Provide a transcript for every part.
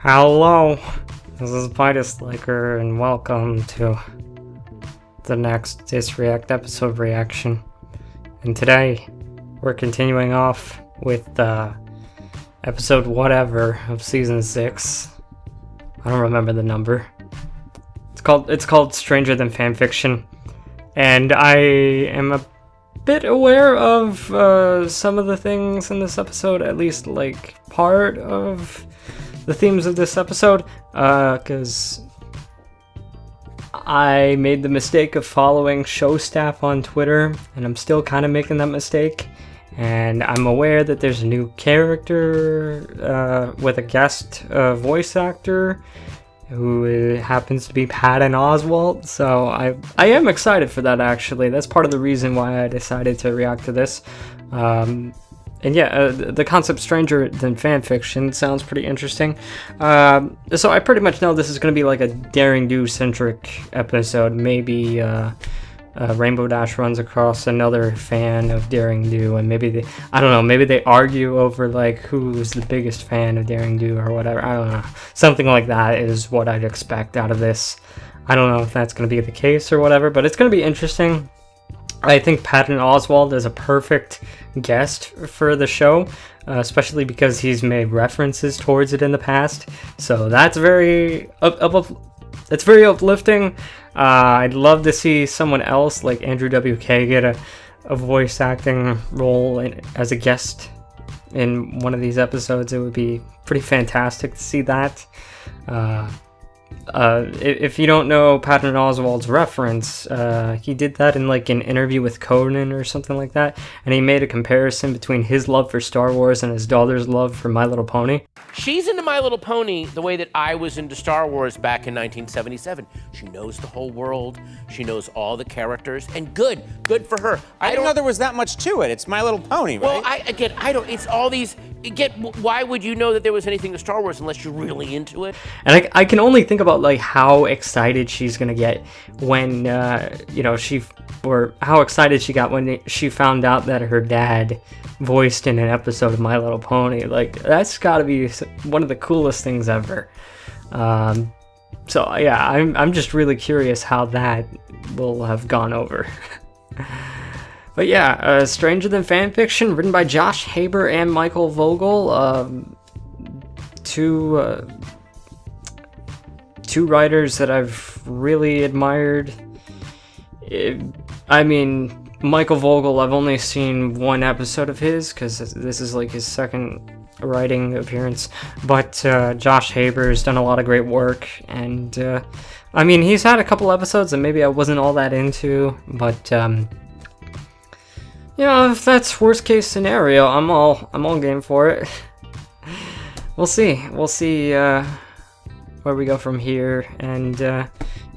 Hello, this is Vitus Liker, and welcome to the next Disreact episode reaction. And today, we're continuing off with episode whatever of season 6. I don't remember the number. It's called Stranger Than Fanfiction, and I am a bit aware of some of the things in this episode, at least like part of the themes of this episode, because I made the mistake of following show staff on Twitter, and I'm still kind of making that mistake. And I'm aware that there's a new character with a guest voice actor who happens to be Patton Oswalt, so I am excited for that, actually. That's part of the reason why I decided to react to this. And yeah, the concept Stranger Than Fanfiction sounds pretty interesting. So I pretty much know this is going to be like a Daring Do-centric episode. Maybe Rainbow Dash runs across another fan of Daring Do, and maybe they argue over like who's the biggest fan of Daring Do or whatever. I don't know. Something like that is what I'd expect out of this. I don't know if that's going to be the case or whatever, but it's going to be interesting. I think Patton Oswalt is a perfect guest for the show, especially because he's made references towards it in the past. So that's very uplifting. I'd love to see someone else like Andrew WK get a voice acting role as a guest in one of these episodes. It would be pretty fantastic to see that. If you don't know Patton Oswalt's reference, he did that in like an interview with Conan or something like that, and he made a comparison between his love for Star Wars and his daughter's love for My Little Pony. She's into My Little Pony the way that I was into Star Wars back in 1977. She knows the whole world. She knows all the characters, and good for her. I didn't know there was that much to it. It's My Little Pony, right? Well, I don't. It's all these. Why would you know that there was anything to Star Wars unless you're really into it? And I can only think about like how excited she's gonna get when how excited she got when she found out that her dad voiced in an episode of My Little Pony. Like, that's gotta be one of the coolest things ever. So yeah, I'm just really curious how that will have gone over. But yeah, Stranger Than Fanfiction, written by Josh Haber and Michael Vogel, two writers that I've really admired. Michael Vogel, I've only seen one episode of his, because this is like his second writing appearance, but Josh Haber's done a lot of great work, and he's had a couple episodes that maybe I wasn't all that into, but if that's worst case scenario, I'm all game for it. We'll see where we go from here. And I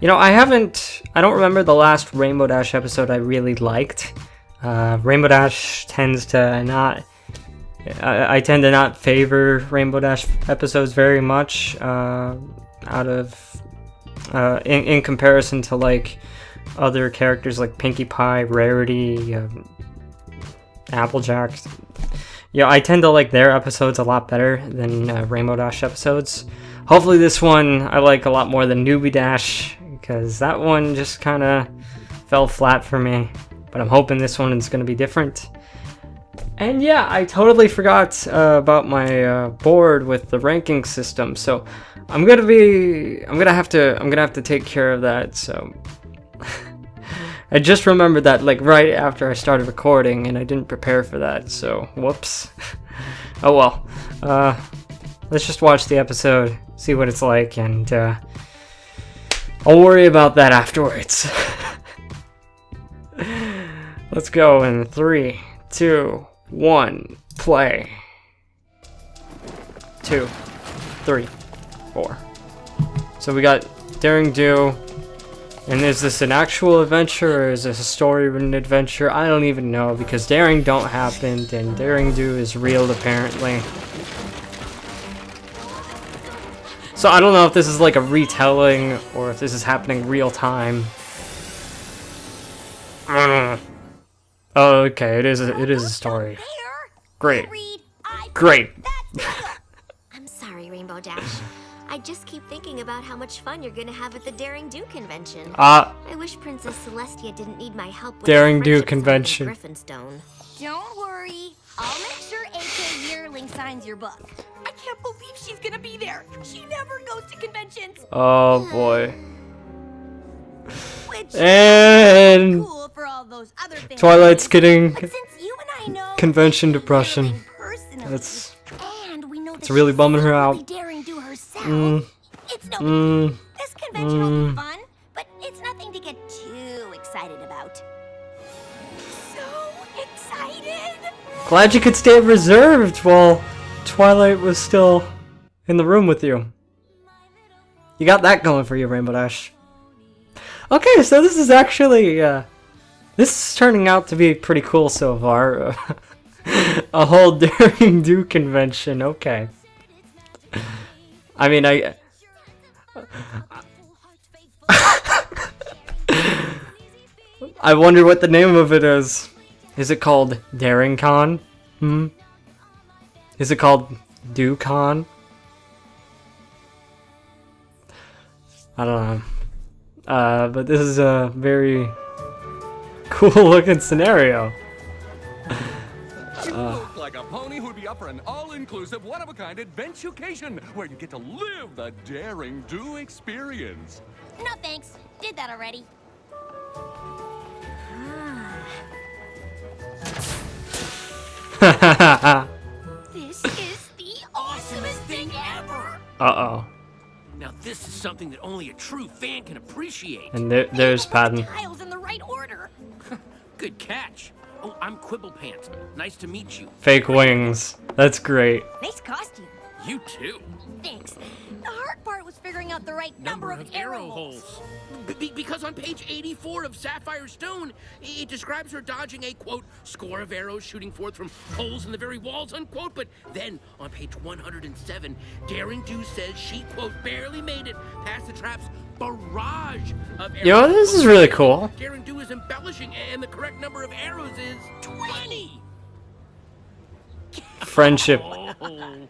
don't remember the last Rainbow Dash episode I really liked. Rainbow Dash tends to not, I tend to not favor Rainbow Dash episodes very much, in comparison to like other characters like Pinkie Pie, Rarity, Applejack. I tend to like their episodes a lot better than Rainbow Dash episodes. Hopefully this one I like a lot more than Newbie Dash, because that one just kind of fell flat for me. But I'm hoping this one is going to be different. And yeah, I totally forgot about my board with the ranking system. So I'm gonna have to take care of that. So I just remembered that like right after I started recording, and I didn't prepare for that, so whoops. Oh well. Let's just watch the episode, see what it's like, and I'll worry about that afterwards. Let's go in 3, 2, 1, play. 2, 3, 4. So we got Daring Do. And is this an actual adventure, or is this a story-written adventure? I don't even know, because Daring don't happen, and Daring Do is real, apparently. So I don't know if this is like a retelling, or if this is happening real time. I don't know. Oh, okay, it is a story. Great. Great. I'm sorry, Rainbow Dash. I just keep thinking about how much fun you're gonna have at the Daring Do convention. I wish Princess Celestia didn't need my help with Daring the Do friendship convention. Griffin Stone. Don't worry, I'll make sure AK Yearling signs your book. I can't believe she's gonna be there. She never goes to conventions. Oh boy. Which And cool for all those other things. Twilight's getting But since you and I know convention depression. personally, That's and we know that it's really she's bumming her secretly out. Daring Do herself. Mm. It's no big deal. Mm. This convention will be fun, but it's nothing to get too excited about. So excited! Glad you could stay reserved while Twilight was still in the room with you. You got that going for you, Rainbow Dash. Okay, so this is actually, this is turning out to be pretty cool so far. A whole Daring Do convention, okay. I mean, I wonder what the name of it is. Is it called Daring Con? Is it called Do Con? I don't know. But this is a very cool looking scenario. You look like a pony who'd be up for an all-inclusive, one-of-a-kind adventucation where you get to live the Daring Do experience. No thanks. Did that already. This is the awesomest thing ever. Uh-oh. Now this is something that only a true fan can appreciate. And there's Patton. Tiles in the right order. Good catch. Oh, I'm Quibblepants. Nice to meet you. Fake wings. That's great. Nice costume. You too. Thanks. The hard part was figuring out the right number of arrow holes. Because on page 84 of Sapphire Stone, it describes her dodging a, quote, score of arrows shooting forth from holes in the very walls, unquote. But then, on page 107, Daring Do says she, quote, barely made it past the trap's barrage of arrows. Yo, this is really cool. Daring Do is embellishing, and the correct number of arrows is 20. Friendship. Oh.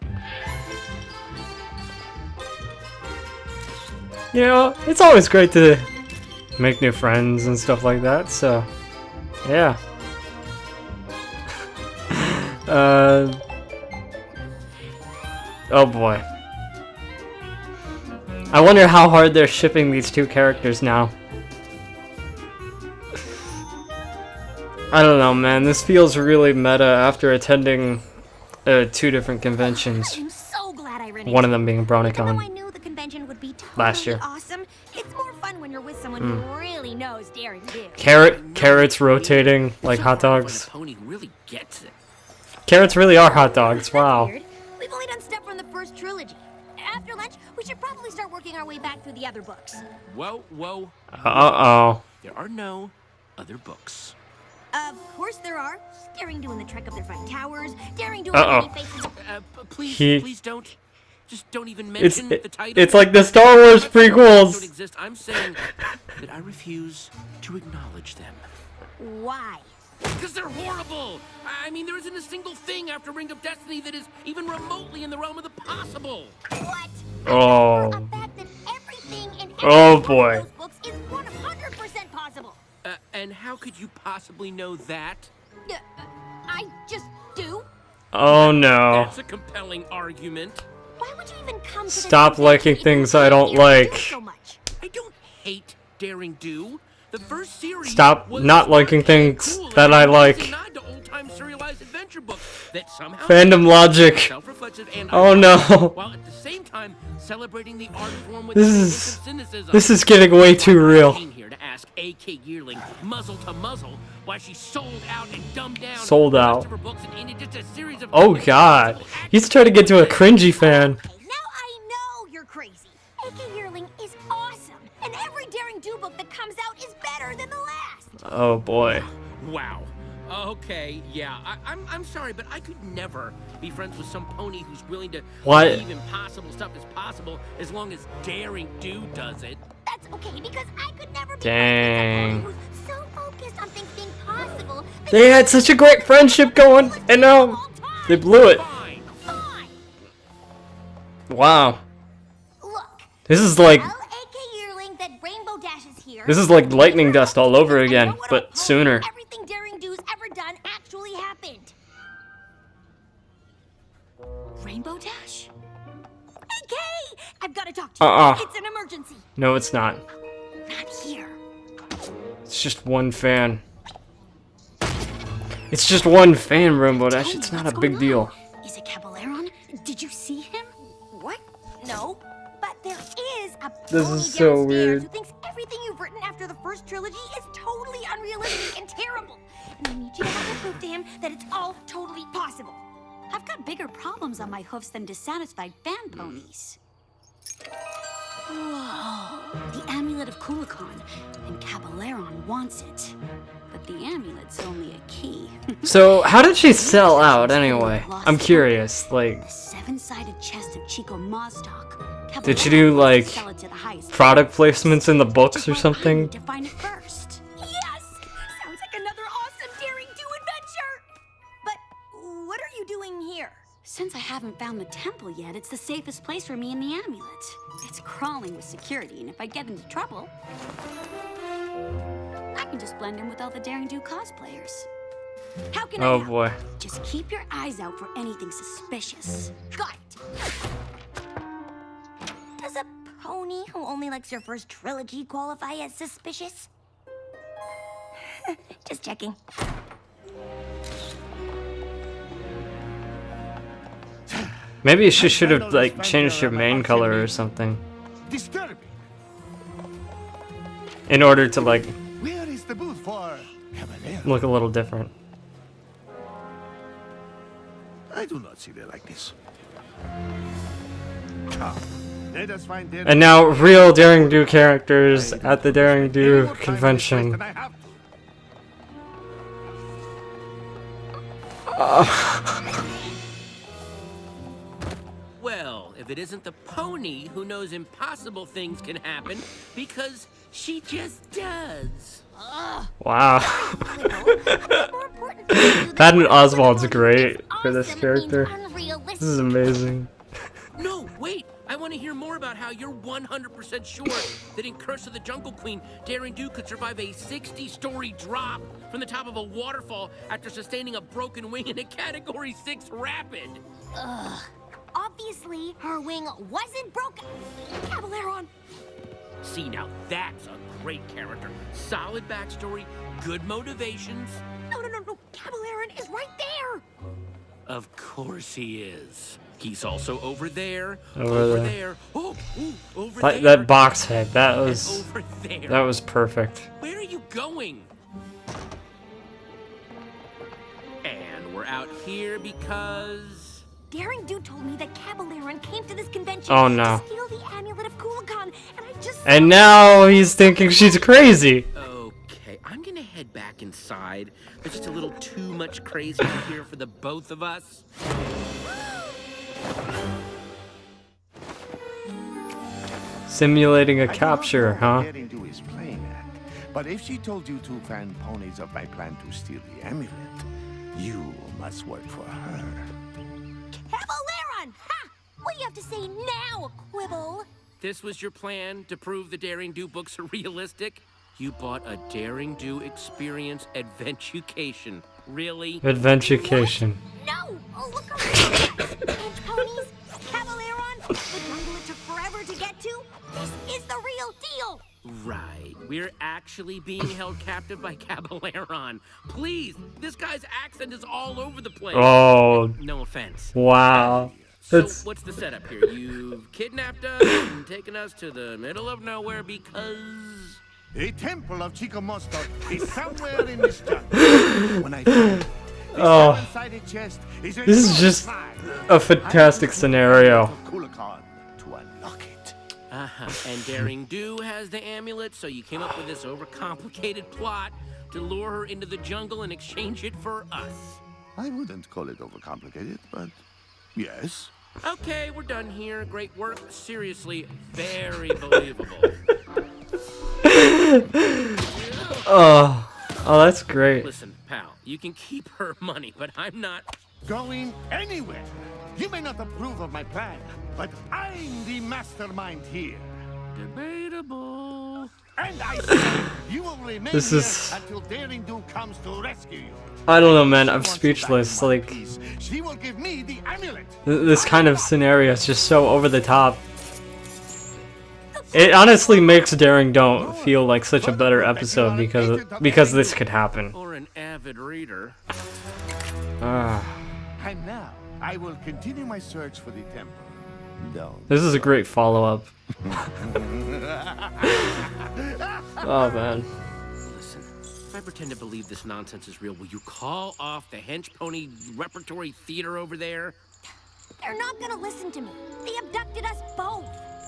You know, it's always great to make new friends and stuff like that, so yeah. Oh boy. I wonder how hard they're shipping these two characters now. I don't know, man. This feels really meta after attending two different conventions. I'm so glad I ran One of into them being you. Even though I BronyCon. knew the convention would be totally Last year. awesome. It's more fun when you're with someone who really knows Daring Do. Carrots rotating like hot When dogs. the pony really gets it. Carrots really are hot dogs. Wow. Weird. We've only done stuff from the first trilogy. After lunch, we should probably start working our way back through the other books. Whoa, whoa. Uh-oh. There are no other books. Of course there are. Daring Do in the Trek Up Their Five Towers. Daring Do Uh-oh. in Faces. Please, He- please don't. Just don't even It's mention the title. it's like the Star Wars I'm not saying prequels. don't exist. I'm saying that I refuse to acknowledge them. Why? Because they're horrible! I mean, there isn't a single thing after Ring of Destiny that is even remotely in the realm of the possible. What? Oh. A bet that everything in every Oh, one of boy. those books is 100% possible. And how could you possibly know that? I just do. Oh no. That's a compelling argument. Why would you even come to Stop the liking convention if you things I hate don't Daring Do like. so much? I don't hate Daring Do. The first series Stop was not liking smart and things cool, that and I it was like. a nod to old-time serialized adventure books that somehow Fandom logic. self-reflexive and Oh no. while at the same time celebrating the art form with This a is- sense of cynicism. This is getting way too I real. came here to ask AK Yearling, muzzle to muzzle, why she sold out and dumbed down Sold the out. rest of her books and ended just a series of Oh god. He's trying to get to a cringy fan. Okay, now I know you're crazy. AK Yearling is awesome, and every Daring Do book that comes out is better than the last. Oh boy. Wow. Okay, yeah. I'm sorry, but I could never be friends with some pony who's willing to What? believe impossible stuff is possible as long as Daring Do does it. That's okay, because I could never be Dang. friends with someone who's so focused on things being possible. that They had such a great friendship going, and now they blew it. Fine. Fine. Wow. Look, This is like Tell AK Yearling that Rainbow Dash is here. this is like lightning dust all over again, but sooner. Everything Daring Do's ever done actually happened. Rainbow Dash? AK! I've got to talk to you. It's an emergency. No, it's not. Not here. It's just one fan. It's just one fan, Rainbow Dash. It's not a big deal. Is it Caballeron? Did you see him? What? No. But there is a This pony is so downstairs weird. who thinks everything you've written after the first trilogy is totally unrealistic and terrible. And I need you to have to prove to him that it's all totally possible. I've got bigger problems on my hoofs than dissatisfied fan ponies. Whoa, the amulet of Kulikon, and Caballeron wants it. But the amulet's only a key. So, how did she sell out anyway? I'm curious. Like, The seven-sided chest of Chico Mazstock. did she do like Sell it to the highest product placements in the books or something? to find it first. Yes! Sounds like another awesome Daring Do adventure! But what are you doing here? Since I haven't found the temple yet, it's the safest place for me and the amulet. It's crawling with security, and if I get into trouble, I can just blend in with all the Daring Do cosplayers. How can I Oh help? boy. Just keep your eyes out for anything suspicious. Got it. Does a pony who only likes your first trilogy qualify as suspicious? Just checking. Maybe she should have like changed her main color or something Disturbing. in order to like Where is the booth for Caballero? look a little different. I do not see the likeness. Come, let us find their And now real Daring Do characters at the Daring Do convention. Well, if it isn't the pony who knows impossible things can happen because she just does. Wow. Patton Oswalt's great for this character. This is amazing. No, wait! I want to hear more about how you're 100% sure that in Curse of the Jungle Queen, Daring Do could survive a 60-story drop from the top of a waterfall after sustaining a broken wing in a Category 6 rapid. Obviously, her wing wasn't broken. Caballeron. See, now that's a great character. Solid backstory, good motivations. No. Caballeron is right there. Of course he is. He's also over there. Over there. Oh, ooh, over there. That box head, that and was over there. that was perfect. Where are you going? And we're out here because... Daring Do told me that Caballeron came to this convention Oh, no. to steal the amulet of Kulikon, and I just... And now he's thinking she's crazy. Okay, I'm gonna head back inside. There's just a little too much crazy in here for the both of us. Simulating a capture, huh? Daring Do is playing at, but if she told you two fan ponies of my plan to steal the amulet, you must work for her. Caballeron! Ha! What do you have to say now, Quibble? This was your plan to prove the Daring Do books are realistic? You bought a Daring Do experience adventucation. Really? Adventucation. No! Oh, look around! Bench ponies, Caballeron, the jungle it took forever to get to. This is the real deal. Right. We're actually being held captive by Caballeron. Please, this guy's accent is all over the place. Oh, No offense. wow. So That's what's the setup here? You've kidnapped us and taken us to the middle of nowhere because... The temple of Chico Mazstock is somewhere in this jungle. When I find it, the Oh. seven-sided chest is This is just a fantastic scenario. Kulikon to unlock it. And Daring Do has the amulet, so you came up with this overcomplicated plot to lure her into the jungle and exchange it for us. I wouldn't call it overcomplicated, but yes. Okay, we're done here. Great work. Seriously, very believable. Oh, that's great. Listen, pal, you can keep her money, but I'm not... Going anywhere. You may not approve of my plan, but I'm the mastermind here. Debatable. And I say you will remain This here is- until Daring Do comes to rescue you. I don't know, man. I'm She wants you back speechless. in one Like, piece. She will give me the amulet. this kind of scenario is just so over the top. It honestly makes Daring Don't feel like such a better episode because this could happen. Or an avid reader. Ah, And now I will continue my search for the temple. Don't. this is a great follow-up. Oh man. Listen, if I pretend to believe this nonsense is real, will you call off the hench pony repertory theater over there? They're not gonna listen to me. They abducted us both.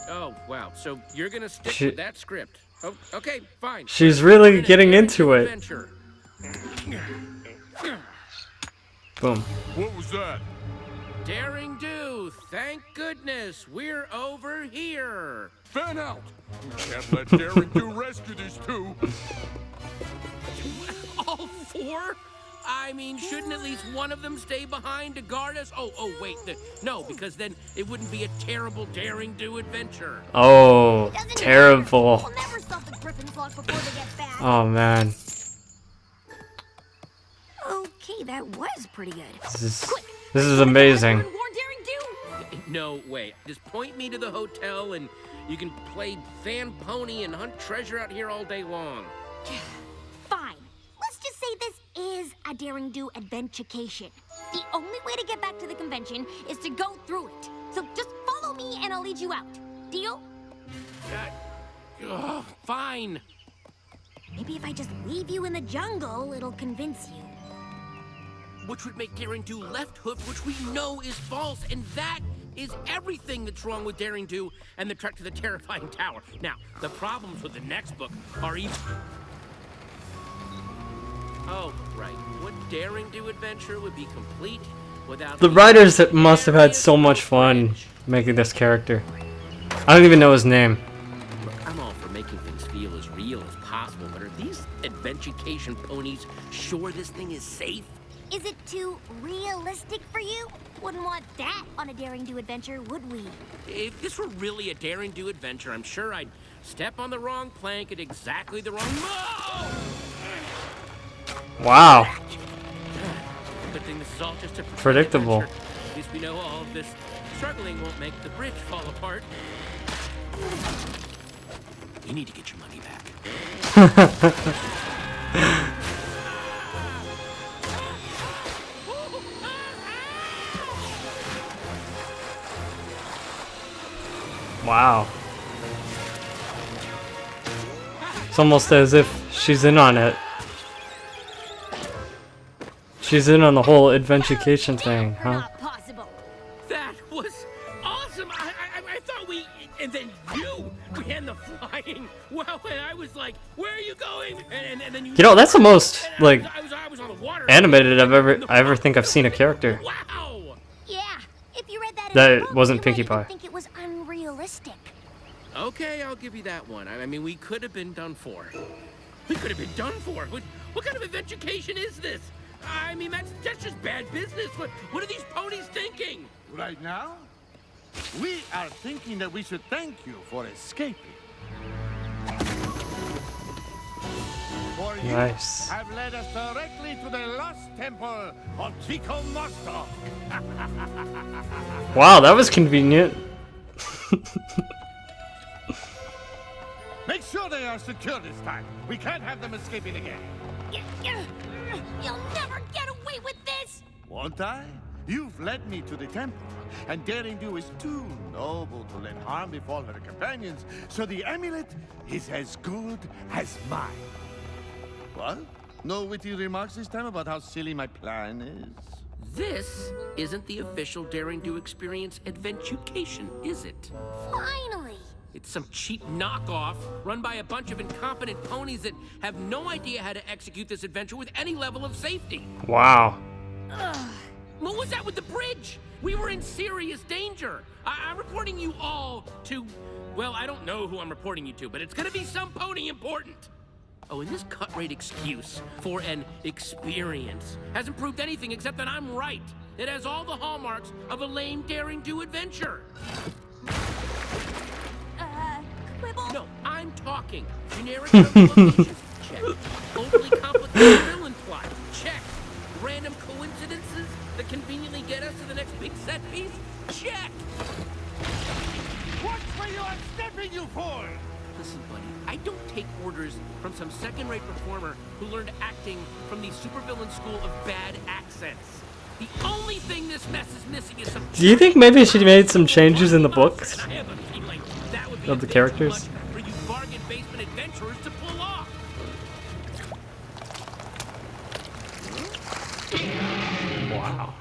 Oh, wow. So you're gonna stick She- with that script? Oh, okay, fine. She's really We're in a getting daring into it. adventure. Boom. What was that? Daring Do, thank goodness we're over here. Fan out! We can't let Daring Do rescue these two. All four? I mean, shouldn't at least one of them stay behind to guard us? Oh, wait, no, because then it wouldn't be a terrible Daring Do adventure. Oh, Doesn't terrible. matter. We'll never stop the Griffin's log before they get back. Oh man. Okay, that was pretty good. This is amazing. Warn Daring Do! No, wait. Just point me to the hotel and you can play fan pony and hunt treasure out here all day long. Fine. Let's just say this is a Daring Do adventurecation. The only way to get back to the convention is to go through it. So just follow me and I'll lead you out. Deal? Fine. Maybe if I just leave you in the jungle, it'll convince you. Which would make Daring Do left hoof, which we know is false, and that is everything that's wrong with Daring Do and the trek to the terrifying tower. Now, the problems with the next book are even... Oh, right. What Daring Do adventure would be complete without... The writers must have had so much fun making this character. I don't even know his name. Look, I'm all for making things feel as real as possible, but are these adventurecation ponies sure this thing is safe? Is it too realistic for you? Wouldn't want that on a Daring Do adventure, would we? If this were really a Daring Do adventure, I'm sure I'd step on the wrong plank at exactly the wrong... Oh! Wow. Good thing this is all just a Predictable. adventure. At least we know all of this struggling won't make the bridge fall apart. You need to get your money back. Wow. It's almost as if she's in on it. She's in on the whole adventurecation thing, huh? Not possible. That was awesome! I thought we... And then you began the flying. Well, and I was like, where are you going? And then you... You know, that's the most, like, I was on the water. animated I ever think I've seen a character. Wow! Yeah, if you read that in That the book, wasn't you Pinkie might even Pie. think it was unrealistic. Okay, I'll give you that one. I mean, we could have been done for. We could have been done for. What kind of adventurecation is this? I mean, that's just bad business. What are these ponies thinking? Right now, we are thinking that we should thank you for escaping. For you Nice. have led us directly to the lost temple of Chico Mosto. Wow, that was convenient. Make sure they are secure this time. We can't have them escaping again. You'll never get away with this! Won't I? You've led me to the temple, and Daring Do is too noble to let harm befall her companions, so the amulet is as good as mine. What? No witty remarks this time about how silly my plan is? This isn't the official Daring Do Experience adventurecation, is it? Finally! It's some cheap knockoff run by a bunch of incompetent ponies that have no idea how to execute this adventure with any level of safety. Wow. What was that with the bridge? We were in serious danger. I'm reporting you all to... Well, I don't know who I'm reporting you to, but it's gonna be some pony important. Oh, and this cut-rate excuse for an experience hasn't proved anything except that I'm right. It has all the hallmarks of a lame Daring Do adventure. Quibble? talking. Generic locations, check. Overly complicated villain plot, check. Random coincidences that conveniently get us to the next big set piece, check. What were you unstepping you for? Listen, buddy, I don't take orders from some second-rate performer who learned acting from the supervillain school of bad accents. The only thing this mess is missing is some... Do you think maybe she made some changes in the books And I have a feeling that would be of the a bit characters? too much for you bargain basement adventurers to pull off. Wow.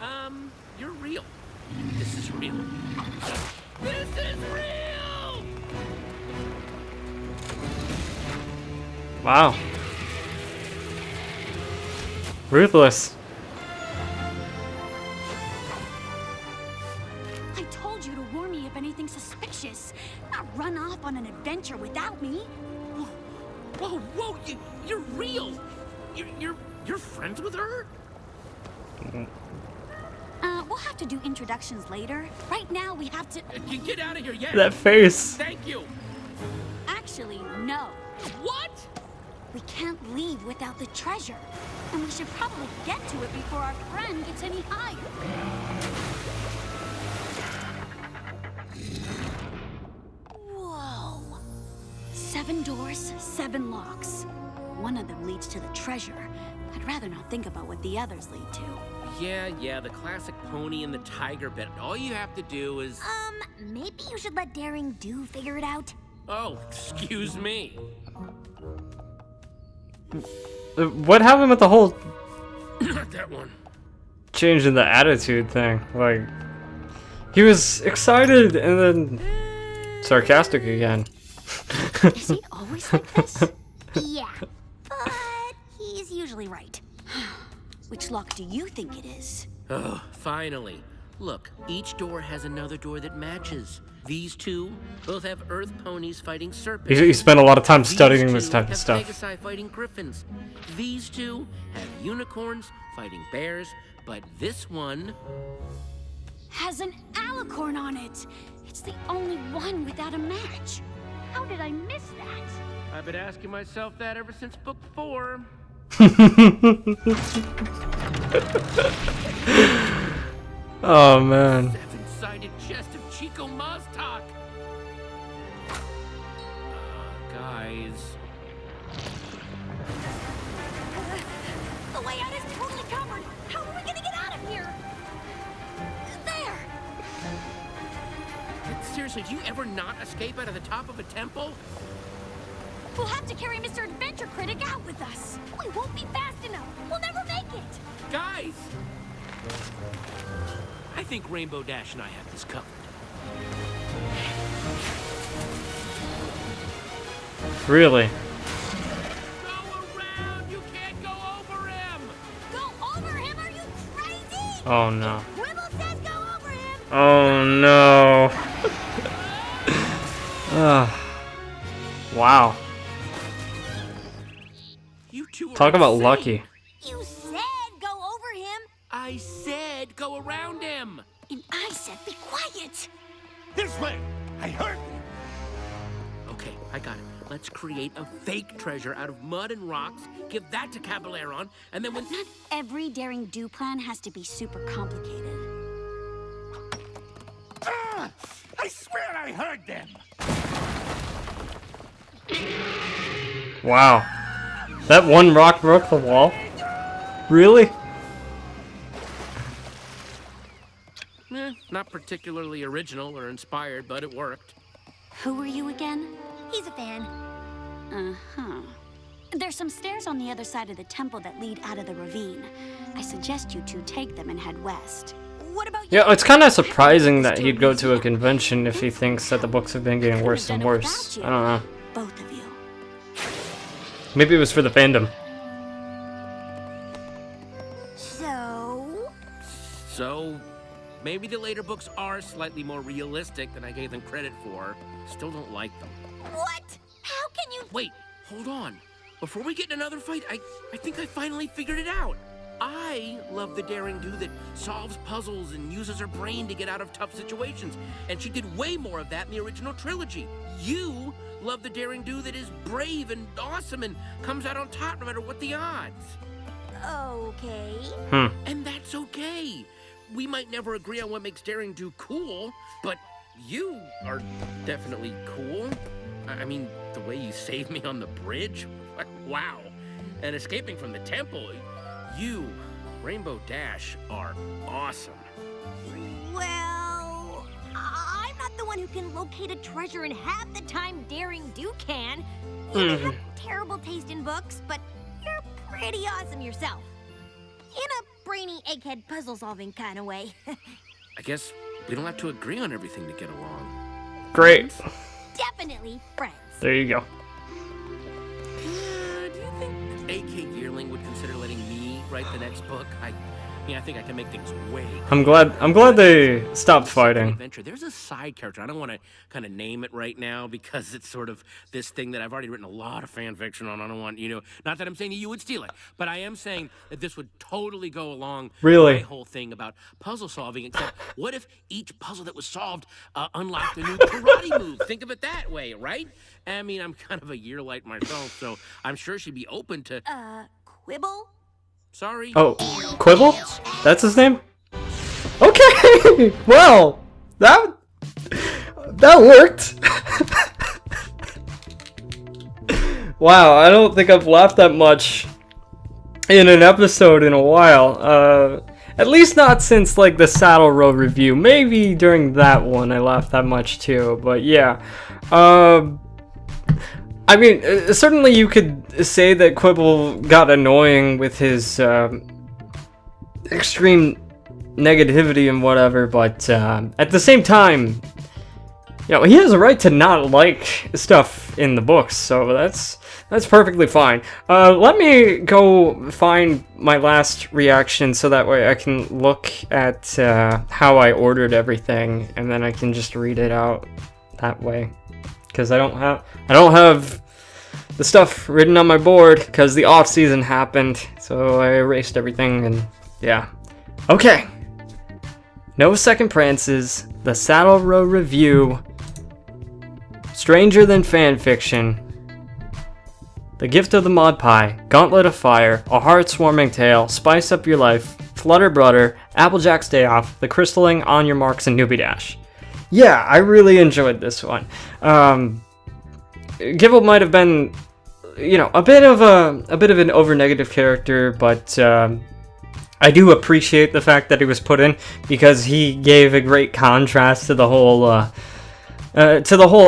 You're real. This is real. This is real! Wow. Ruthless. I told you to warn me if anything suspicious. Not run off on an adventure without me. Whoa, you're real! You're friends with her? We'll have to do introductions later. Right now, we have to... You get out of here, yes! That face. Thank you! Actually, no. What? We can't leave without the treasure. And we should probably get to it before our friend gets any higher. Whoa. 7 doors, 7 locks. One of them leads to the treasure. I'd rather not think about what the others lead to. Yeah, the classic pony and the tiger bit. All you have to do is... Maybe you should let Daring Do figure it out. Oh, excuse me. What happened with the whole Not that one. change in the attitude thing? Like, he was excited and then sarcastic again. Is he always like this? Yeah, but he's usually right. Which lock do you think it is? Oh, finally. Look, each door has another door that matches. These two both have earth ponies fighting serpents. He spent a lot of time studying These this two type of have stuff. Pegasi fighting griffins. These two have unicorns fighting bears, but this one... Has an alicorn on it. It's the only one without a match. How did I miss that? I've been asking myself that ever since book 4. Oh man. Seven-sided chest of Chico Maztak. Guys. The way out is totally covered. How are we gonna get out of here? There. Seriously, do you ever not escape out of the top of a temple? We'll have to carry Mr. Adventure Critic out with us. We won't be fast enough. We'll never make it. Guys! I think Rainbow Dash and I have this covered. Really? Go around! You can't go over him! Go over him? Are you crazy? Oh no. Gribble says go over him. Oh no. Wow. You two are Talk about insane. lucky. You said go over him. I said go around him! And I said be quiet. This way! I heard you! Okay, I got it. Let's create a fake treasure out of mud and rocks, give that to Caballeron, and then when... Not every Daring Do plan has to be super complicated. Ah! I swear I heard them! Wow. That one rock broke the wall? Really? Not particularly original or inspired, but it worked. Who are you again? He's a fan. Uh-huh. There's some stairs on the other side of the temple that lead out of the ravine. I suggest you two take them and head west. What about you? Yeah, it's kind of surprising that he'd go to a convention if he thinks that the books have been getting worse and worse. I don't know. Both of you. Maybe it was for the fandom. So, maybe the later books are slightly more realistic than I gave them credit for. Still don't like them. What? How can you? Wait, hold on. Before we get in another fight, I think I finally figured it out. I love the daring do that solves puzzles and uses her brain to get out of tough situations. And she did way more of that in the original trilogy. You love the daring do that is brave and awesome and comes out on top no matter what the odds. Okay. And that's okay. We might never agree on what makes daring do cool, but you are definitely cool. I mean, the way you saved me on the bridge, wow. And escaping from the temple, you, Rainbow Dash, are awesome. Well, I'm not the one who can locate a treasure in half the time Daring Do can. You have terrible taste in books, but you're pretty awesome yourself. In a brainy egghead puzzle-solving kind of way. I guess we don't have to agree on everything to get along. Great. Definitely friends. There you go. Do you think A.K. Yearling would consider letting me write the next book? I think I can make things way. I'm glad they stopped fighting. Adventure. There's a side character. I don't want to kind of name it right now because it's sort of this thing that I've already written a lot of fan fiction on. I don't want, not that I'm saying you would steal it, but I am saying that this would totally go along Really? my whole thing about puzzle solving. Except, what if each puzzle that was solved unlocked a new karate move? Think of it that way, right? I mean, I'm kind of a yearlight myself, so I'm sure she'd be open to. Quibble? Sorry. Oh, Quibble? That's his name? Okay! Well, that worked. Wow, I don't think I've laughed that much in an episode in a while. At least not since, like, the Saddle Row review. Maybe during that one I laughed that much too, but yeah. I mean, certainly you could say that Quibble got annoying with his extreme negativity and whatever, but at the same time, he has a right to not like stuff in the books, so that's perfectly fine. Let me go find my last reaction so that way I can look at how I ordered everything, and then I can just read it out that way. Because I don't have the stuff written on my board because the off season happened, so I erased everything and yeah. Okay. No Second Prances, the Saddle Row review, Stranger Than Fanfiction, The Gift of the Mod Pie, Gauntlet of Fire, A Heart-Swarming Tale, Spice Up Your Life, Flutter Brudder, Applejack's Day Off, The Crystalling, On Your Marks, and Newbie Dash. Yeah, I really enjoyed this one. Gibble might have been, a bit of an over-negative character, but I do appreciate the fact that he was put in because he gave a great contrast to the whole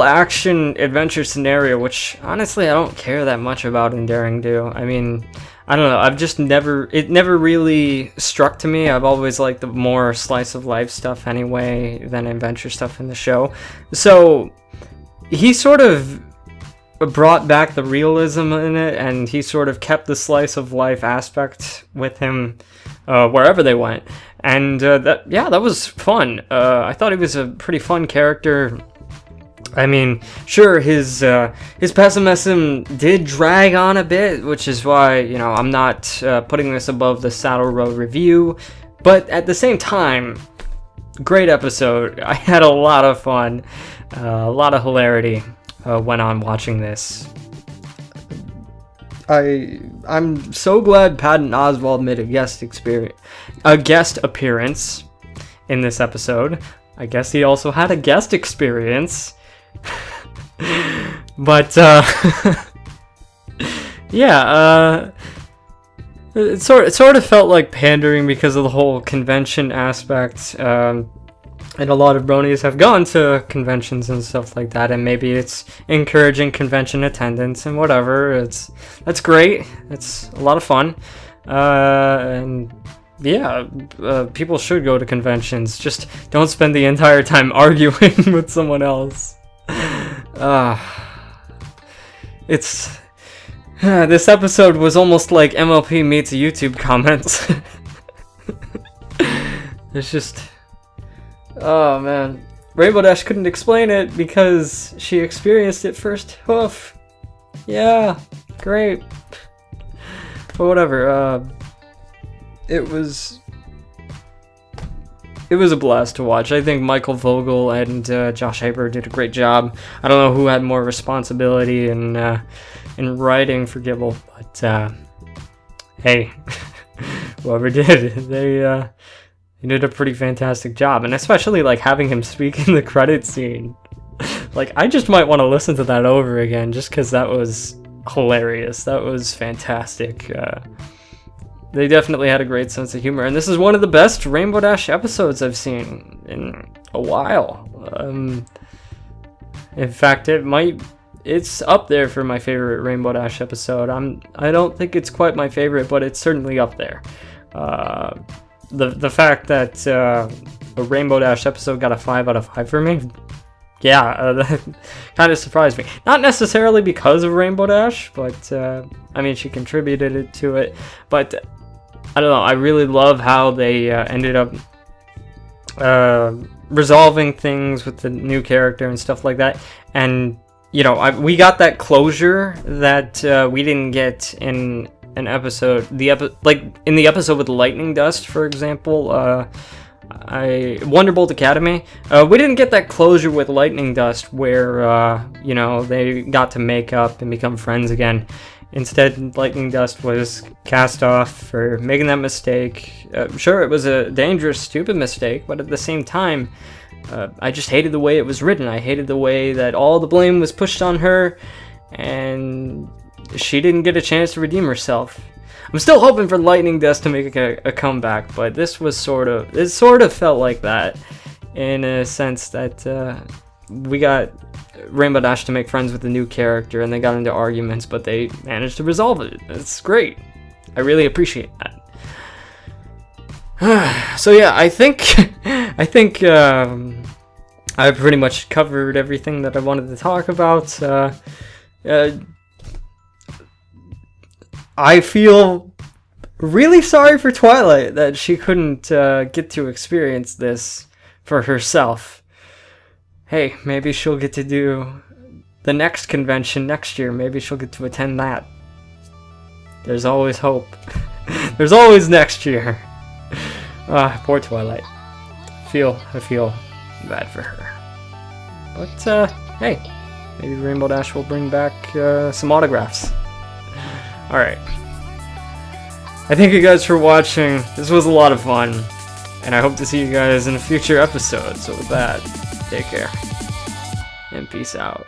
action adventure scenario, which honestly I don't care that much about in Daring Do. I mean, I don't know. It never really struck to me. I've always liked the more slice of life stuff anyway than adventure stuff in the show. So he sort of brought back the realism in it, and he sort of kept the slice of life aspect with him wherever they went. And that was fun. I thought he was a pretty fun character. I mean, sure, his pessimism did drag on a bit, which is why, I'm not putting this above the Saddle Row review, but at the same time, great episode. I had a lot of fun, a lot of hilarity when I'm watching this. I'm so glad Patton Oswalt made a guest appearance in this episode. I guess he also had a guest experience. But it sort of felt like pandering because of the whole convention aspect, and a lot of bronies have gone to conventions and stuff like that, and maybe it's encouraging convention attendance and whatever. That's great. It's a lot of fun, and yeah, people should go to conventions. Just don't spend the entire time arguing with someone else. This episode was almost like MLP meets YouTube comments. It's just, oh man, Rainbow Dash couldn't explain it because she experienced it first. Hoof. Yeah, great. But whatever. it was a blast to watch. I think Michael Vogel and Josh Haber did a great job. I don't know who had more responsibility in writing for Gibble, but hey, whoever did, they did a pretty fantastic job, and especially like having him speak in the credit scene. Like, I just might want to listen to that over again, just because that was hilarious. That was fantastic. They definitely had a great sense of humor, and this is one of the best Rainbow Dash episodes I've seen in a while. In fact, it's up there for my favorite Rainbow Dash episode. I don't think it's quite my favorite, but it's certainly up there. The fact that a Rainbow Dash episode got a 5 out of 5 for me, yeah, that kind of surprised me. Not necessarily because of Rainbow Dash, but I mean, she contributed to it. But I don't know, I really love how they ended up resolving things with the new character and stuff like that. And, you know, we got that closure that we didn't get in an episode. Like, in the episode with Lightning Dust, for example, Wonderbolt Academy, we didn't get that closure with Lightning Dust where, you know, they got to make up and become friends again. Instead, Lightning Dust was cast off for making that mistake. Sure, it was a dangerous, stupid mistake, but at the same time, I just hated the way it was written. I hated the way that all the blame was pushed on her, and she didn't get a chance to redeem herself. I'm still hoping for Lightning Dust to make a comeback, but this was it sort of felt like that, in a sense that we got Rainbow Dash to make friends with the new character, and they got into arguments, but they managed to resolve it. It's great. I really appreciate that. So yeah, I think I pretty much covered everything that I wanted to talk about. I feel really sorry for Twilight that she couldn't get to experience this for herself. Hey, maybe she'll get to do the next convention next year. Maybe she'll get to attend that. There's always hope. There's always next year. Poor Twilight. I feel bad for her. But, hey, maybe Rainbow Dash will bring back some autographs. Alright. I thank you guys for watching. This was a lot of fun. And I hope to see you guys in a future episode. So with that, take care. And peace out.